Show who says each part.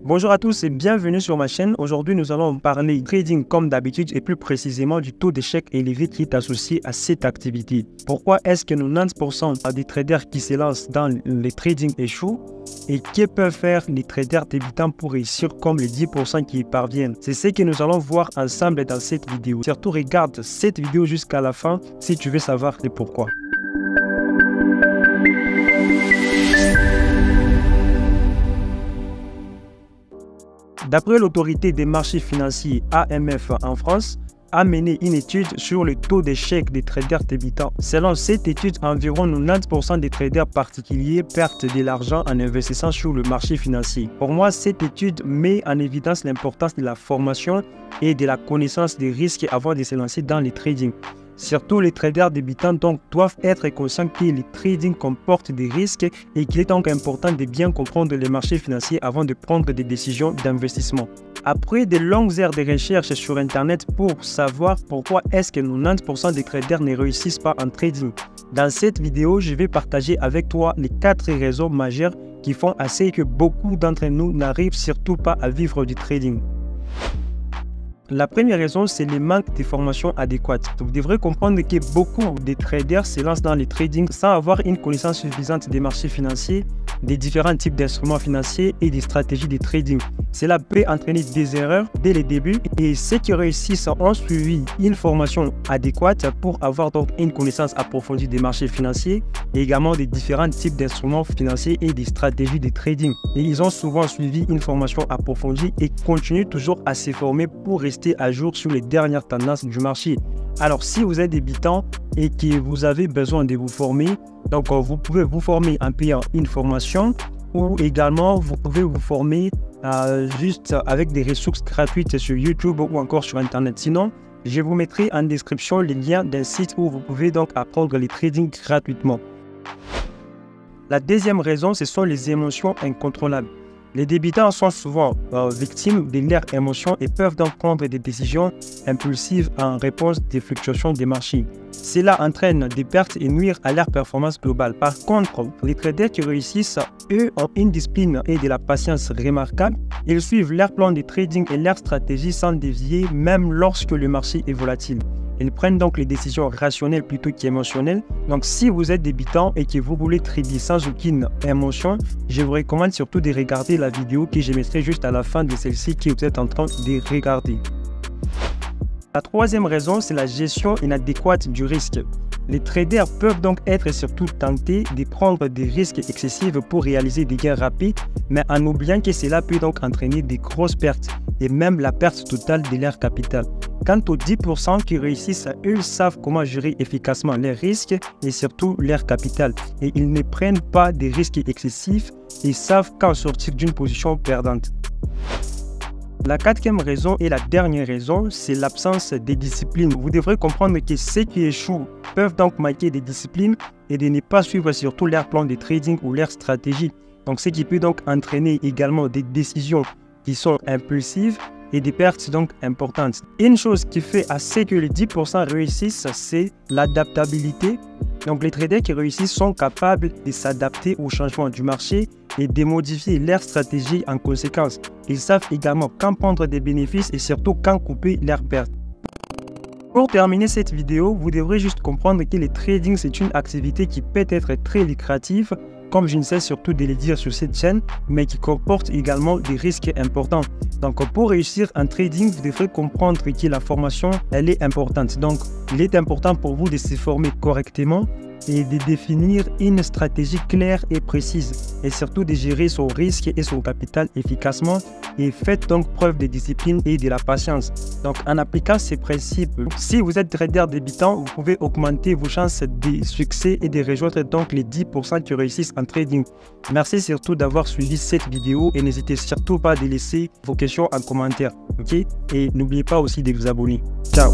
Speaker 1: Bonjour à tous et bienvenue sur ma chaîne. Aujourd'hui, nous allons parler trading comme d'habitude et plus précisément du taux d'échec élevé qui est associé à cette activité. Pourquoi est-ce que 90% des traders qui se lancent dans les trading échouent et que peuvent faire les traders débutants pour réussir comme les 10% qui y parviennent? C'est ce que nous allons voir ensemble dans cette vidéo. Surtout, regarde cette vidéo jusqu'à la fin si tu veux savoir le pourquoi. D'après l'autorité des marchés financiers AMF en France, a mené une étude sur le taux d'échec des traders débutants. Selon cette étude, environ 90% des traders particuliers perdent de l'argent en investissant sur le marché financier. Pour moi, cette étude met en évidence l'importance de la formation et de la connaissance des risques avant de se lancer dans le trading. Surtout les traders débutants doivent être conscients que le trading comporte des risques et qu'il est donc important de bien comprendre les marchés financiers avant de prendre des décisions d'investissement. Après de longues heures de recherche sur Internet pour savoir pourquoi est-ce que 90% des traders ne réussissent pas en trading, dans cette vidéo, je vais partager avec toi les 4 raisons majeures qui font à ce que beaucoup d'entre nous n'arrivent surtout pas à vivre du trading. La première raison, c'est le manque de formation adéquate. Vous devrez comprendre que beaucoup de traders se lancent dans le trading sans avoir une connaissance suffisante des marchés financiers, des différents types d'instruments financiers et des stratégies de trading. Cela peut entraîner des erreurs dès le début et ceux qui réussissent ont suivi une formation adéquate pour avoir donc une connaissance approfondie des marchés financiers et également des différents types d'instruments financiers et des stratégies de trading. Et ils ont souvent suivi une formation approfondie et continuent toujours à se former pour rester à jour sur les dernières tendances du marché. Alors si vous êtes débutant et que vous avez besoin de vous former, donc vous pouvez vous former en payant une formation ou également vous pouvez vous former juste avec des ressources gratuites sur YouTube ou encore sur Internet. Sinon, je vous mettrai en description les liens d'un site où vous pouvez donc apprendre le trading gratuitement. La deuxième raison, ce sont les émotions incontrôlables. Les débutants sont souvent victimes de leurs émotions et peuvent donc prendre des décisions impulsives en réponse des fluctuations des marchés. Cela entraîne des pertes et nuire à leur performance globale. Par contre, les traders qui réussissent, eux, ont une discipline et de la patience remarquable. Ils suivent leur plan de trading et leur stratégie sans dévier, même lorsque le marché est volatile. Ils prennent donc les décisions rationnelles plutôt qu'émotionnelles. Donc si vous êtes débutant et que vous voulez trader sans aucune émotion, je vous recommande surtout de regarder la vidéo que je mettrai juste à la fin de celle-ci que vous êtes en train de regarder. La troisième raison, c'est la gestion inadéquate du risque. Les traders peuvent donc être surtout tentés de prendre des risques excessifs pour réaliser des gains rapides, mais en oubliant que cela peut donc entraîner des grosses pertes et même la perte totale de leur capital. Quant aux 10% qui réussissent, eux savent comment gérer efficacement leurs risques et surtout leur capital. Et ils ne prennent pas des risques excessifs et savent quand sortir d'une position perdante. La quatrième raison et la dernière raison, c'est l'absence de discipline. Vous devrez comprendre que ceux qui échouent peuvent donc manquer de discipline et de ne pas suivre surtout leur plan de trading ou leur stratégie. Donc ce qui peut donc entraîner également des décisions qui sont impulsives et des pertes donc importantes. Une chose qui fait à ce que les 10% réussissent, c'est l'adaptabilité. Donc les traders qui réussissent sont capables de s'adapter aux changements du marché et de modifier leur stratégie en conséquence. Ils savent également quand prendre des bénéfices et surtout quand couper leurs pertes. Pour terminer cette vidéo, vous devrez juste comprendre que le trading c'est une activité qui peut être très lucrative, comme je ne sais surtout de le dire sur cette chaîne, mais qui comporte également des risques importants. Donc pour réussir en trading, vous devrez comprendre que la formation, elle est importante. Donc il est important pour vous de se former correctement et de définir une stratégie claire et précise et surtout de gérer son risque et son capital efficacement et faites donc preuve de discipline et de la patience. Donc en appliquant ces principes, si vous êtes trader débutant, vous pouvez augmenter vos chances de succès et de rejoindre donc les 10% qui réussissent en trading. Merci surtout d'avoir suivi cette vidéo et n'hésitez surtout pas à laisser vos questions en commentaire. Ok? Et n'oubliez pas aussi de vous abonner. Ciao!